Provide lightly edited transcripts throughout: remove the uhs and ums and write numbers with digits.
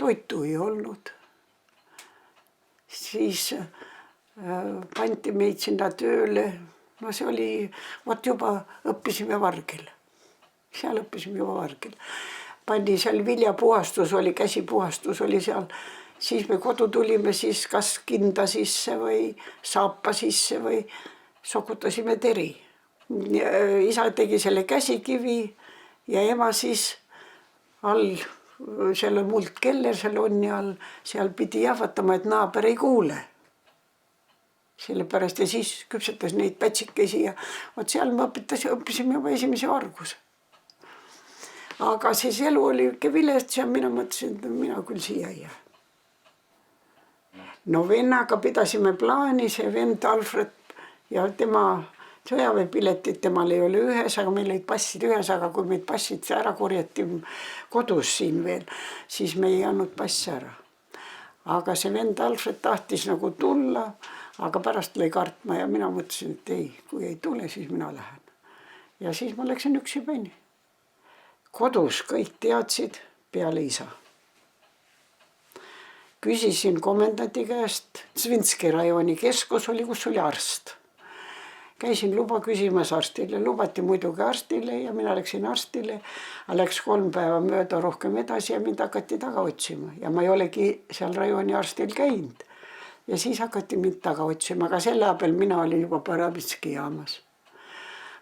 toitu ei olnud. Siis pandi meid sinna tööle. No see oli, vot juba õppisime Vargil. Seal õppisime juba Vargil. Pandi seal viljapuhastus oli, käsipuhastus oli seal. Siis me kodu tulime siis kas kinda sisse või saapa sisse või sokutasime teri. Isa tegi selle käsikivi ja ema siis all, seal on muldkeller selle onni all, seal pidi jahvatama, et naaber ei kuule. Sellepärast ja siis küpsetas neid pätsikesi ja vot seal me õppisime juba esimese varguse. Aga siis elu oli ikka vilets ja mina mõtlesin, et mina küll siia ei jää. No vennaga pidasime plaani, see vend Alfred ja tema sõjaväepiletid, temal ei ole ühes, aga meil olid passid ühes, aga kui meid passid ära korjati kodus siin veel, siis me ei andnud passi ära. Aga see vend Alfred tahtis nagu tulla, aga pärast lõi kartma ja mina mõtlesin, et ei, kui ei tule, siis mina lähen. Ja siis ma läksin üksipäini. Kodus kõik teadsid peale isa. Küsisin komendanti käest, Svinski rajooni keskus oli, kus oli arst. Käisin luba küsimas arstile, lubati muidugi arstile ja mina läksin arstile. Läks 3 päeva mööda rohkem edasi ja mind hakati taga otsima ja ma ei olegi seal rajooni arstil käinud. Ja siis hakati mind taga otsima, aga selle peal mina olin juba Paramitski jaamas.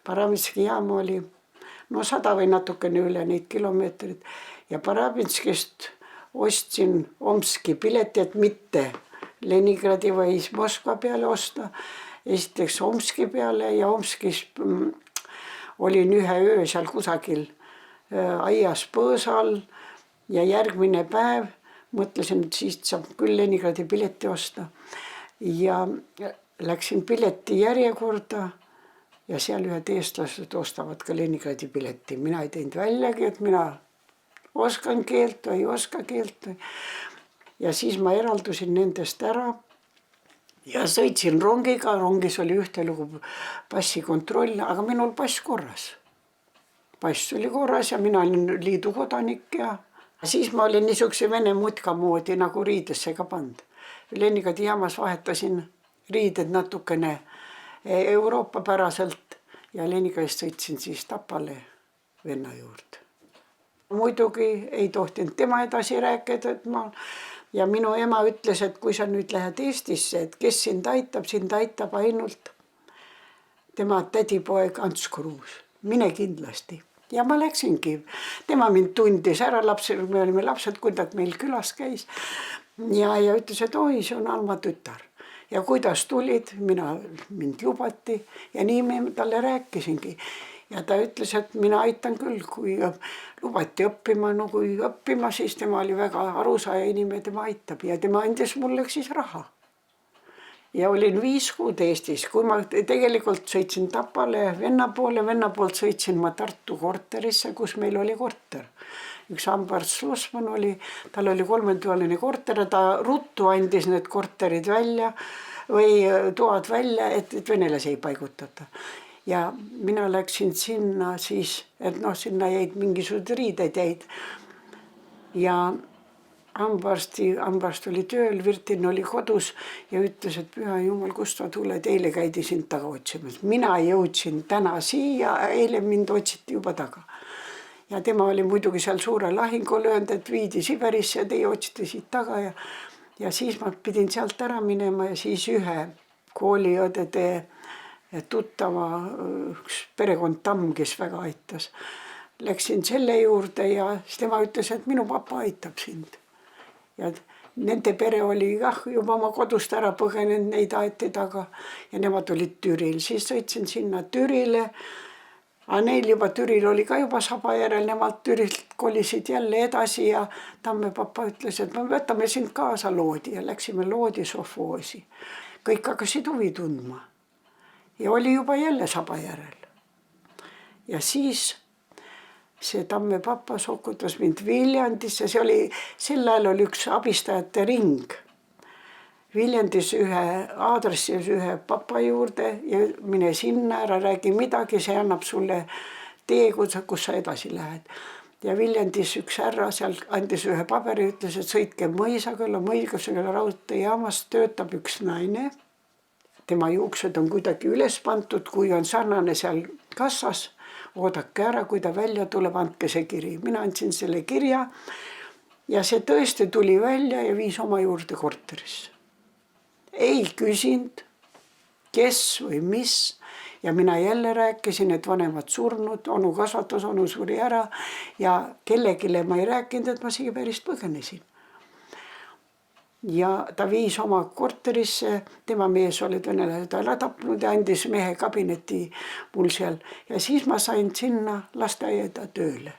Paramitski jaam oli 100 või natukene üle neid kilomeetrit ja Paramitskist ostsin Omski pileti, et mitte Leningradi või Moskva peale osta. Esiteks Omski peale ja Omskis olin ühe öö seal kusagil aias põõsal ja järgmine päev mõtlesin, et siis saab küll Leningradi pileti osta. Ja läksin pileti järjekorda ja seal ühed eestlased ostavad ka Leningradi pileti. Mina ei teinud väljagi, et mina oskan keelt või ei oska keelt. Ja siis ma eraldusin nendest ära ja sõitsin rongiga. Rongis oli ühtelugu passikontroll, aga minul pass korras. Pass oli korras ja mina olin liidu kodanik ja siis ma olin niisuguse vene mutka moodi nagu riidesse ka pand. Leningradi jaamas vahetasin riided natukene Euroopa päraselt ja Leningradist sõitsin siis Tapale venna juurde. Muidugi ei tohtinud tema edasi rääkida, et ja minu ema ütles, et kui sa nüüd lähed Eestisse, et kes sind aitab ainult tema tädipoeg Ants Kruus. Mine kindlasti. Ja ma läksingi. Tema mind tundis ära, me olime lapsed, kui ta meil külas käis. Ja ütles, et oi, see on Alma tütar. Ja kuidas tulid, mind lubati ja nii me talle rääkisingi. Ja ta ütles, et mina aitan küll, kui lubati õppima, no kui õppima, siis tema oli väga arusaaja inimene, tema aitab ja tema andis mulle siis raha. Ja olin 5 kuud Eestis, kui ma tegelikult sõitsin Tapale venna poolt sõitsin ma Tartu korterisse, kus meil oli korter. Üks hambaarst Slussmann oli, tal oli 3-toaline korter ja ta ruttu andis need korterid välja või toad välja, et venelasi ei paigutata. Ja mina läksin sinna siis, et sinna jäid mingisugused riided jäid. Ja hambaarst oli tööl, Virtin oli kodus ja ütles, et püha jumal, kust sa tuled, eile käidi sind taga otsimas. Mina jõudsin täna siia, eile mind otsiti juba taga. Ja tema oli muidugi seal suure lahingu löönud, et viidi Siberisse ja teie otsite siit taga. Ja siis ma pidin sealt ära minema ja siis ühe kooliõdede tuttava üks perekond Tamm, kes väga aitas. Läksin selle juurde ja siis tema ütles, et minu papa aitab sind. Ja nende pere oli juba oma kodust ära põgenenud, neid aeti taga ja nemad olid Türil. Siis sõitsin sinna Türile. Aga neil juba Türil oli ka juba saba järel, nemad Türilt kolisid jälle edasi ja Tamme papa ütles, et me võtame sind kaasa Loodi ja läksime Loodi sovhoosi. Kõik hakkasid huvi tundma. Ja oli juba jälle saba järel. Ja siis see Tamme papa sokutas mind Viljandisse, sel ajal oli üks abistajate ring. Viljandis ühe aadressis ühe papa juurde ja mine sinna, ära räägi midagi, see annab sulle tee, kus sa edasi lähed. ja Viljandis üks härra seal andis ühe paberi, ütles, et sõitke Mõisaküla raudteejaamas töötab üks naine. Tema juuksed on kuidagi üles pandud, kui on sarnane seal kassas, oodake ära, kui ta välja tuleb, andke see kiri. Mina andsin selle kirja ja see tõesti tuli välja ja viis oma juurde korterisse. Ei küsinud, kes või mis ja mina jälle rääkisin, et vanemad surnud, onu kasvatas, onu suri ära ja kellegile ma ei rääkinud, et ma Siiberist põgenesin. Ja ta viis oma korterisse, tema mees oli venelased ära tapnud ja andis mehe kabineti mul seal ja siis ma sain sinna lasteaeda tööle.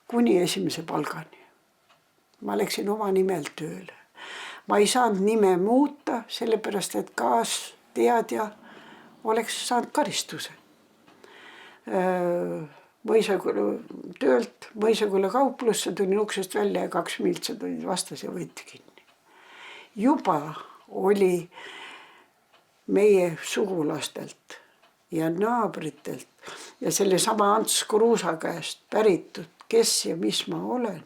Kuni esimese palgani. Ma läksin oma nimel tööle. Ma ei saanud nime muuta, sellepärast et kaasteadja oleks saanud karistuse. Töölt Mõisaküla kauplusse tulin uksest välja ja 2 miltsa tulid vastas ja võeti kinni. Juba oli meie sugulastelt ja naabritelt ja selle sama Ants Kruusa käest päritud, kes ja mis ma olen.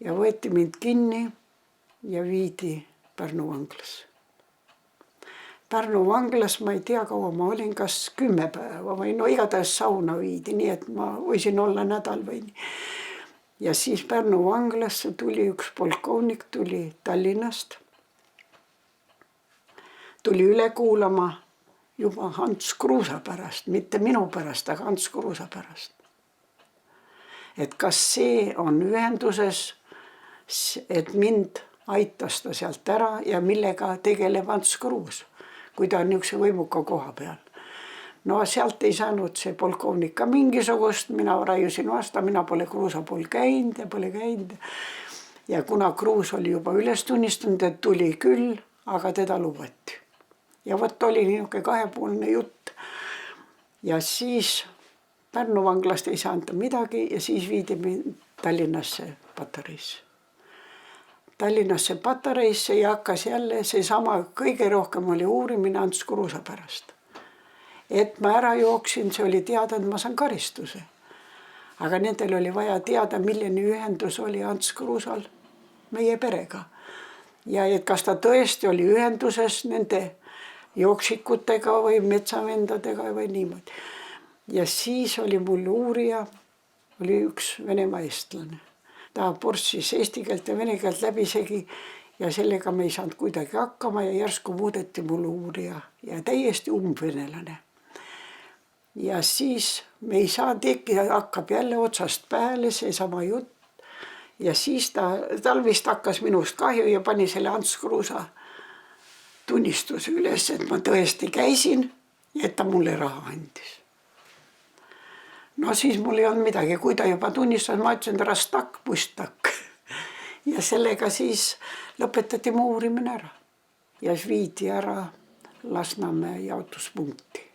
Ja võeti mind kinni ja viidi Pärnu vanglasse. Pärnu vanglas ma ei tea, kaua ma olin, kas 10 päeva või no igatahes sauna viidi, nii et ma võisin olla nädal või nii. Ja siis Pärnu vanglasse tuli üks polkovnik, tuli Tallinnast. Tuli üle kuulama juba Ants Kruusa pärast, mitte minu pärast, aga Ants Kruusa pärast. Et kas see on ühenduses, et mind aitas ta sealt ära ja millega tegeleb Ants Kruus, kui ta on niisuguse võimuka koha peal. No sealt ei saanud see polkovnik ka mingisugust, mina raiusin vasta, mina pole Kruusa pool käinud ja pole käinud. Ja kuna Kruus oli juba üles tunnistanud, et tuli küll, aga teda lubati. Ja vot oli niisugune kahepoolne jutt. Ja siis Pärnu vanglast ei saanud midagi ja siis viidi Tallinnasse patareisse. Tallinnasse patareisse ja hakkas jälle seesama, kõige rohkem oli uurimine Ants Kruusa pärast. Et ma ära jooksin, see oli teada, et ma saan karistuse. Aga nendel oli vaja teada, milline ühendus oli Ants Kruusal meie perega. Ja et kas ta tõesti oli ühenduses nende jooksikutega või metsavendadega või niimoodi. Ja siis oli mul uurija, oli üks Venemaa eestlane. Ta porssis eesti keelt ja vene keelt läbisegi ja sellega me ei saanud kuidagi hakkama ja järsku muudeti mul uurija ja täiesti umbvenelane. Ja siis me ei saa tekkida, hakkab jälle otsast peale seesama jutt ja siis tal vist hakkas minust kahju ja pani selle Ants Kruusa tunnistuse üles, et ma tõesti käisin ja et ta mulle raha andis. No siis mul ei olnud midagi, kui ta juba tunnistas, ma ütlesin rastak, pustak. Ja sellega siis lõpetati mu uurimine ära. Ja viidi ära Lasnamäe jaotuspunkti.